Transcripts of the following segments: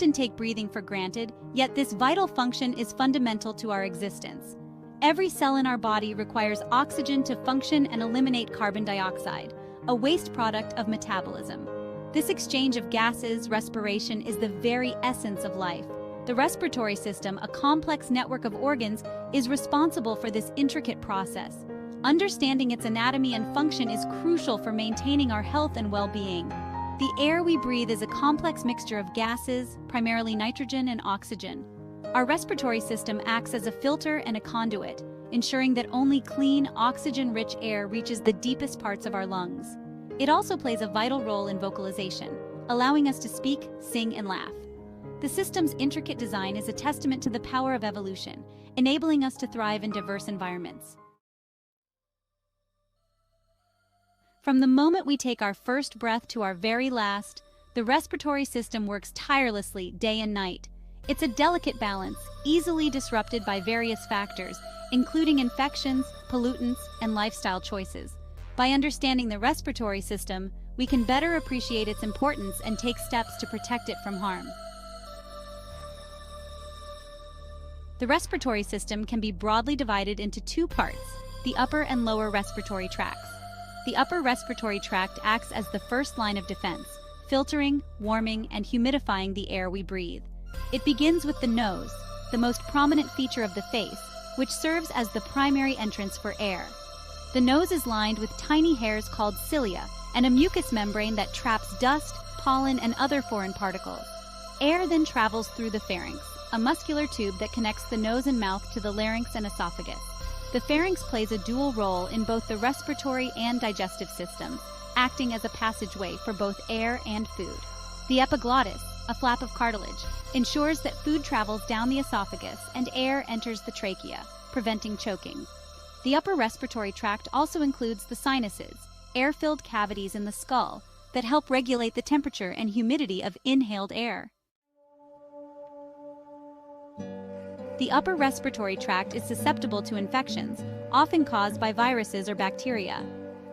often take breathing for granted, yet this vital function is fundamental to our existence. Every cell in our body requires oxygen to function and eliminate carbon dioxide, a waste product of metabolism. This exchange of gases, respiration, is the very essence of life. The respiratory system, a complex network of organs, is responsible for this intricate process. Understanding its anatomy and function is crucial for maintaining our health and well-being. The air we breathe is a complex mixture of gases, primarily nitrogen and oxygen. Our respiratory system acts as a filter and a conduit, ensuring that only clean, oxygen-rich air reaches the deepest parts of our lungs. It also plays a vital role in vocalization, allowing us to speak, sing, and laugh. The system's intricate design is a testament to the power of evolution, enabling us to thrive in diverse environments. From the moment we take our first breath to our very last, the respiratory system works tirelessly day and night. It's a delicate balance, easily disrupted by various factors, including infections, pollutants, and lifestyle choices. By understanding the respiratory system, we can better appreciate its importance and take steps to protect it from harm. The respiratory system can be broadly divided into two parts, the upper and lower respiratory tracts. The upper respiratory tract acts as the first line of defense, filtering, warming, and humidifying the air we breathe. It begins with the nose, the most prominent feature of the face, which serves as the primary entrance for air. The nose is lined with tiny hairs called cilia and a mucous membrane that traps dust, pollen, and other foreign particles. Air then travels through the pharynx, a muscular tube that connects the nose and mouth to the larynx and esophagus. The pharynx plays a dual role in both the respiratory and digestive systems, acting as a passageway for both air and food. The epiglottis, a flap of cartilage, ensures that food travels down the esophagus and air enters the trachea, preventing choking. The upper respiratory tract also includes the sinuses, air-filled cavities in the skull that help regulate the temperature and humidity of inhaled air. The upper respiratory tract is susceptible to infections, often caused by viruses or bacteria.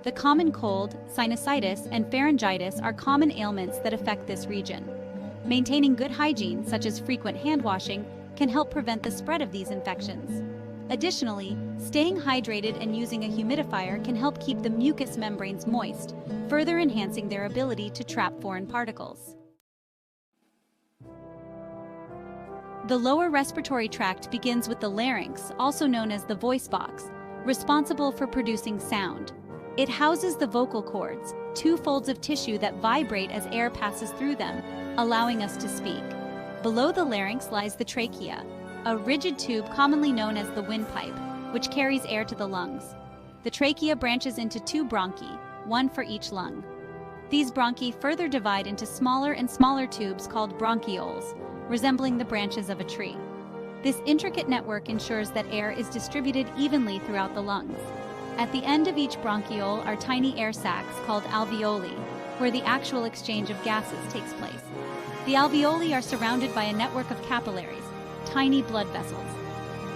The common cold, sinusitis, and pharyngitis are common ailments that affect this region. Maintaining good hygiene, such as frequent hand washing, can help prevent the spread of these infections. Additionally, staying hydrated and using a humidifier can help keep the mucous membranes moist, further enhancing their ability to trap foreign particles. The lower respiratory tract begins with the larynx, also known as the voice box, responsible for producing sound. It houses the vocal cords, two folds of tissue that vibrate as air passes through them, allowing us to speak. Below the larynx lies the trachea, a rigid tube commonly known as the windpipe, which carries air to the lungs. The trachea branches into two bronchi, one for each lung. These bronchi further divide into smaller and smaller tubes called bronchioles, resembling the branches of a tree. This intricate network ensures that air is distributed evenly throughout the lungs. At the end of each bronchiole are tiny air sacs called alveoli, where the actual exchange of gases takes place. The alveoli are surrounded by a network of capillaries, tiny blood vessels.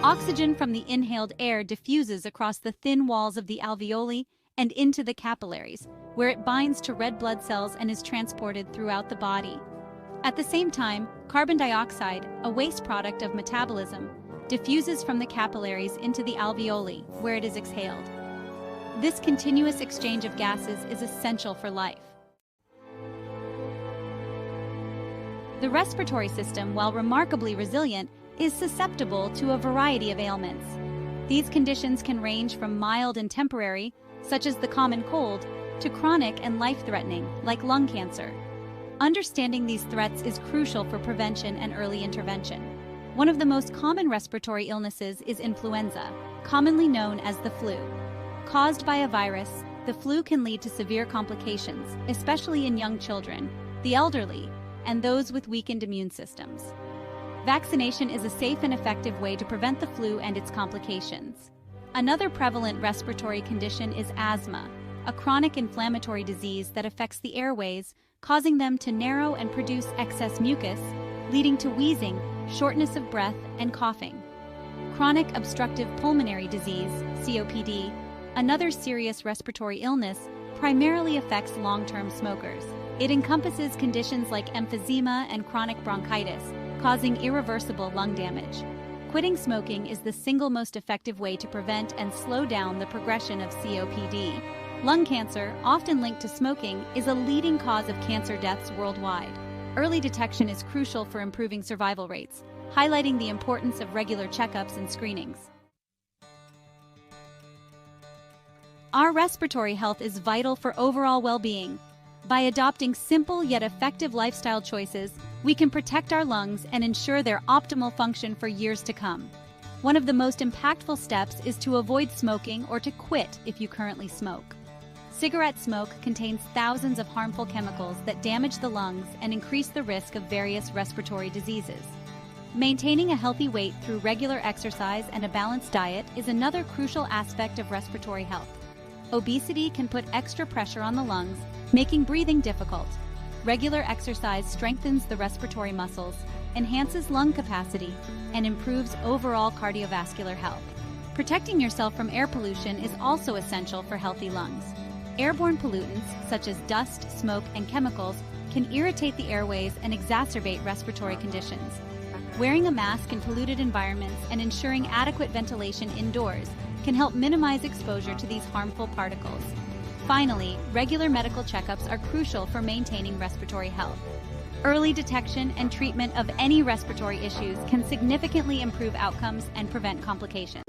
Oxygen from the inhaled air diffuses across the thin walls of the alveoli and into the capillaries, where it binds to red blood cells and is transported throughout the body. At the same time, carbon dioxide, a waste product of metabolism, diffuses from the capillaries into the alveoli, where it is exhaled. This continuous exchange of gases is essential for life. The respiratory system, while remarkably resilient, is susceptible to a variety of ailments. These conditions can range from mild and temporary, such as the common cold, to chronic and life-threatening, like lung cancer. Understanding these threats is crucial for prevention and early intervention. One of the most common respiratory illnesses is influenza, commonly known as the flu. Caused by a virus, the flu can lead to severe complications, especially in young children, the elderly, and those with weakened immune systems. Vaccination is a safe and effective way to prevent the flu and its complications. Another prevalent respiratory condition is asthma, a chronic inflammatory disease that affects the airways, causing them to narrow and produce excess mucus, leading to wheezing, shortness of breath, and coughing. Chronic obstructive pulmonary disease, COPD, another serious respiratory illness, primarily affects long-term smokers. It encompasses conditions like emphysema and chronic bronchitis, causing irreversible lung damage. Quitting smoking is the single most effective way to prevent and slow down the progression of COPD. Lung cancer, often linked to smoking, is a leading cause of cancer deaths worldwide. Early detection is crucial for improving survival rates, highlighting the importance of regular checkups and screenings. Our respiratory health is vital for overall well-being. By adopting simple yet effective lifestyle choices, we can protect our lungs and ensure their optimal function for years to come. One of the most impactful steps is to avoid smoking or to quit if you currently smoke. Cigarette smoke contains thousands of harmful chemicals that damage the lungs and increase the risk of various respiratory diseases. Maintaining a healthy weight through regular exercise and a balanced diet is another crucial aspect of respiratory health. Obesity can put extra pressure on the lungs, making breathing difficult. Regular exercise strengthens the respiratory muscles, enhances lung capacity, and improves overall cardiovascular health. Protecting yourself from air pollution is also essential for healthy lungs. Airborne pollutants, such as dust, smoke, and chemicals, can irritate the airways and exacerbate respiratory conditions. Wearing a mask in polluted environments and ensuring adequate ventilation indoors can help minimize exposure to these harmful particles. Finally, regular medical checkups are crucial for maintaining respiratory health. Early detection and treatment of any respiratory issues can significantly improve outcomes and prevent complications.